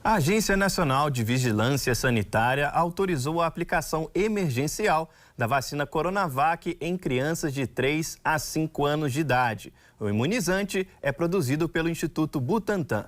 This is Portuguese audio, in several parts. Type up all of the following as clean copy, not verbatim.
A Agência Nacional de Vigilância Sanitária autorizou a aplicação emergencial da vacina Coronavac em crianças de 3 a 5 anos de idade. O imunizante é produzido pelo Instituto Butantan.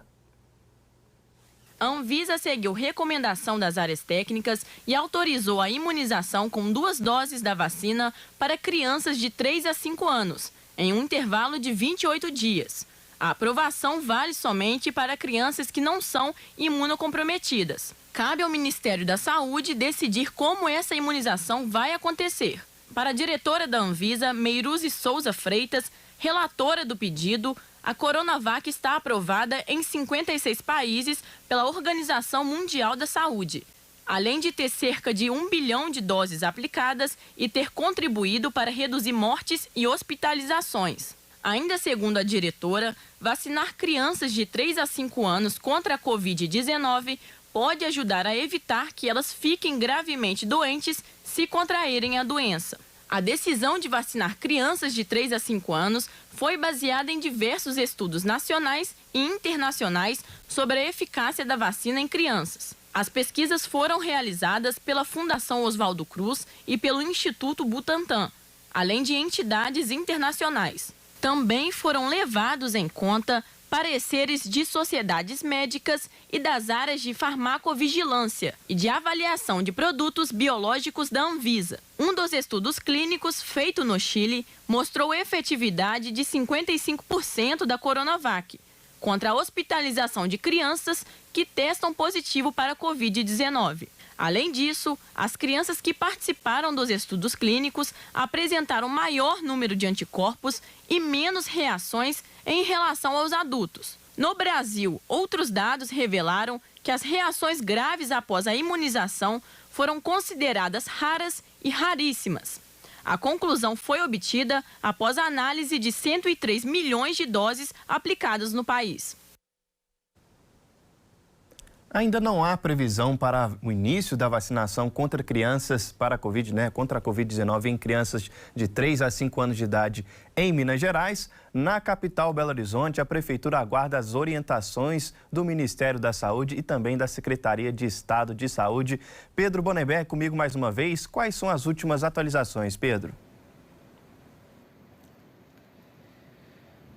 A Anvisa seguiu recomendação das áreas técnicas e autorizou a imunização com 2 doses da vacina para crianças de 3 a 5 anos, em um intervalo de 28 dias. A aprovação vale somente para crianças que não são imunocomprometidas. Cabe ao Ministério da Saúde decidir como essa imunização vai acontecer. Para a diretora da Anvisa, Meiruzi Souza Freitas, relatora do pedido, a Coronavac está aprovada em 56 países pela Organização Mundial da Saúde, além de ter cerca de 1 bilhão de doses aplicadas e ter contribuído para reduzir mortes e hospitalizações. Ainda segundo a diretora, vacinar crianças de 3 a 5 anos contra a Covid-19 pode ajudar a evitar que elas fiquem gravemente doentes se contraírem a doença. A decisão de vacinar crianças de 3 a 5 anos foi baseada em diversos estudos nacionais e internacionais sobre a eficácia da vacina em crianças. As pesquisas foram realizadas pela Fundação Oswaldo Cruz e pelo Instituto Butantan, além de entidades internacionais. Também foram levados em conta pareceres de sociedades médicas e das áreas de farmacovigilância e de avaliação de produtos biológicos da Anvisa. Um dos estudos clínicos feito no Chile mostrou efetividade de 55% da Coronavac contra a hospitalização de crianças que testam positivo para a Covid-19. Além disso, as crianças que participaram dos estudos clínicos apresentaram maior número de anticorpos e menos reações em relação aos adultos. No Brasil, outros dados revelaram que as reações graves após a imunização foram consideradas raras e raríssimas. A conclusão foi obtida após a análise de 103 milhões de doses aplicadas no país. Ainda não há previsão para o início da vacinação contra crianças para a contra a Covid-19 em crianças de 3 a 5 anos de idade em Minas Gerais. Na capital Belo Horizonte, a Prefeitura aguarda as orientações do Ministério da Saúde e também da Secretaria de Estado de Saúde. Pedro Bonneberg, comigo mais uma vez. Quais são as últimas atualizações, Pedro?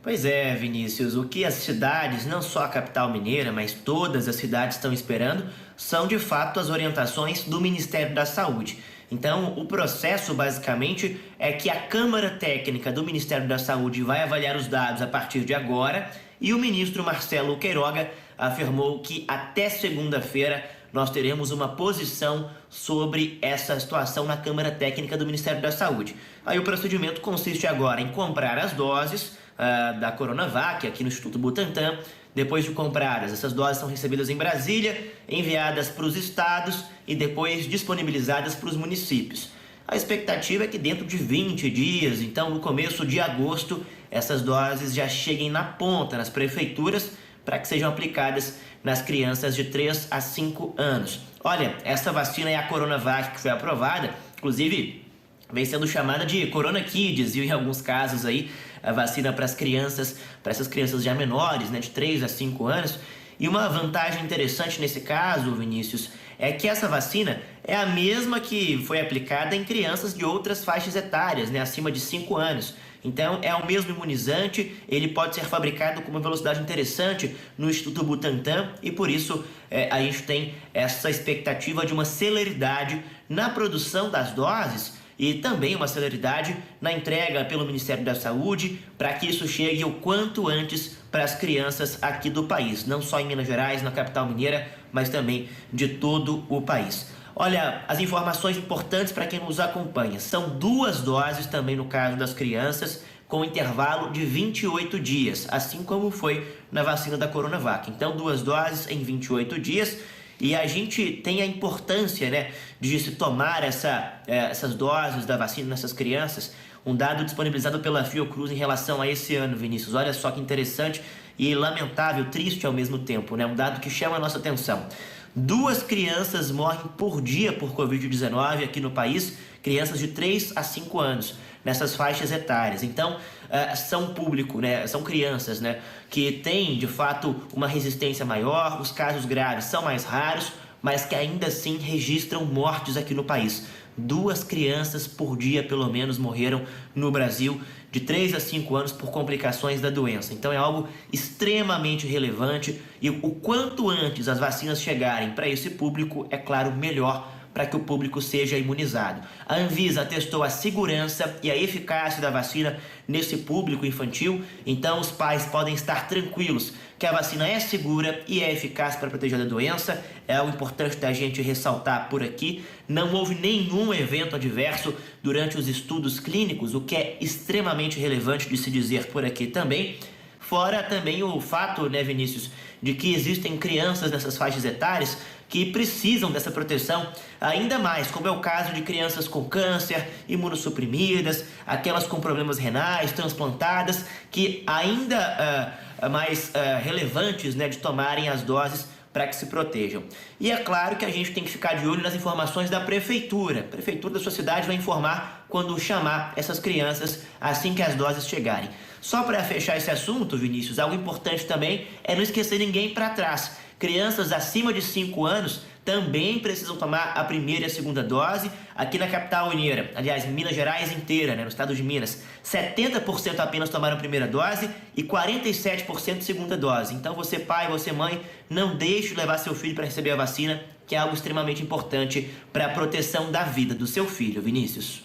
Pois é, Vinícius, o que as cidades, não só a capital mineira, mas todas as cidades estão esperando, são de fato as orientações do Ministério da Saúde. Então, o processo basicamente é que a Câmara Técnica do Ministério da Saúde vai avaliar os dados a partir de agora e o ministro Marcelo Queiroga afirmou que até segunda-feira nós teremos uma posição sobre essa situação na Câmara Técnica do Ministério da Saúde. Aí o procedimento consiste agora em comprar as doses da Coronavac aqui no Instituto Butantan. Depois de compradas, essas doses são recebidas em Brasília, enviadas para os estados e depois disponibilizadas para os municípios. A expectativa é que dentro de 20 dias, então no começo de agosto, essas doses já cheguem na ponta, nas prefeituras, para que sejam aplicadas nas crianças de 3 a 5 anos. Olha, essa vacina é a Coronavac que foi aprovada, inclusive vem sendo chamada de Corona Kids, e em alguns casos aí a vacina para as crianças, para essas crianças já menores, né, de 3 a 5 anos. E uma vantagem interessante nesse caso, Vinícius, é que essa vacina é a mesma que foi aplicada em crianças de outras faixas etárias, né, acima de 5 anos. Então, é o mesmo imunizante, ele pode ser fabricado com uma velocidade interessante no Instituto Butantan e, por isso, a gente tem essa expectativa de uma celeridade na produção das doses e também uma celeridade na entrega pelo Ministério da Saúde para que isso chegue o quanto antes para as crianças aqui do país, não só em Minas Gerais, na capital mineira, mas também de todo o país. Olha, as informações importantes para quem nos acompanha, são 2 doses também no caso das crianças, com intervalo de 28 dias, assim como foi na vacina da Coronavac. Então, 2 doses em 28 dias. E a gente tem a importância, né, de se tomar essas doses da vacina nessas crianças. Um dado disponibilizado pela Fiocruz em relação a esse ano, Vinícius. Olha só que interessante e lamentável, triste ao mesmo tempo, né? Um dado que chama a nossa atenção. 2 crianças morrem por dia por Covid-19 aqui no país, crianças de 3 a 5 anos. nessas faixas etárias. Então, são público, né? São crianças, né? Que têm, de fato, uma resistência maior, os casos graves são mais raros, mas que ainda assim registram mortes aqui no país. 2 crianças por dia, pelo menos, morreram no Brasil, de 3 a 5 anos, por complicações da doença. Então é algo extremamente relevante e o quanto antes as vacinas chegarem para esse público, é claro, melhor para que o público seja imunizado. A Anvisa testou a segurança e a eficácia da vacina nesse público infantil, então os pais podem estar tranquilos que a vacina é segura e é eficaz para proteger da doença. É algo importante da gente ressaltar por aqui. Não houve nenhum evento adverso durante os estudos clínicos, o que é extremamente relevante de se dizer por aqui também. Fora também o fato, né, Vinícius, de que existem crianças nessas faixas etárias que precisam dessa proteção ainda mais, como é o caso de crianças com câncer, imunossuprimidas, aquelas com problemas renais, transplantadas, que ainda mais relevantes, né, de tomarem as doses para que se protejam. E é claro que a gente tem que ficar de olho nas informações da prefeitura. A prefeitura da sua cidade vai informar quando chamar essas crianças assim que as doses chegarem. Só para fechar esse assunto, Vinícius, algo importante também é não esquecer ninguém para trás. Crianças acima de 5 anos também precisam tomar a primeira e a segunda dose. Aqui na capital mineira, aliás, em Minas Gerais inteira, né, no estado de Minas, 70% apenas tomaram a primeira dose e 47% segunda dose. Então você pai, você mãe, não deixe de levar seu filho para receber a vacina, que é algo extremamente importante para a proteção da vida do seu filho, Vinícius.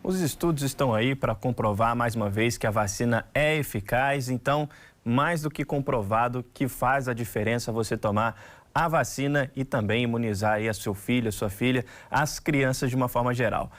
Os estudos estão aí para comprovar mais uma vez que a vacina é eficaz, então mais do que comprovado que faz a diferença você tomar a vacina e também imunizar aí a seu filho, a sua filha, as crianças de uma forma geral.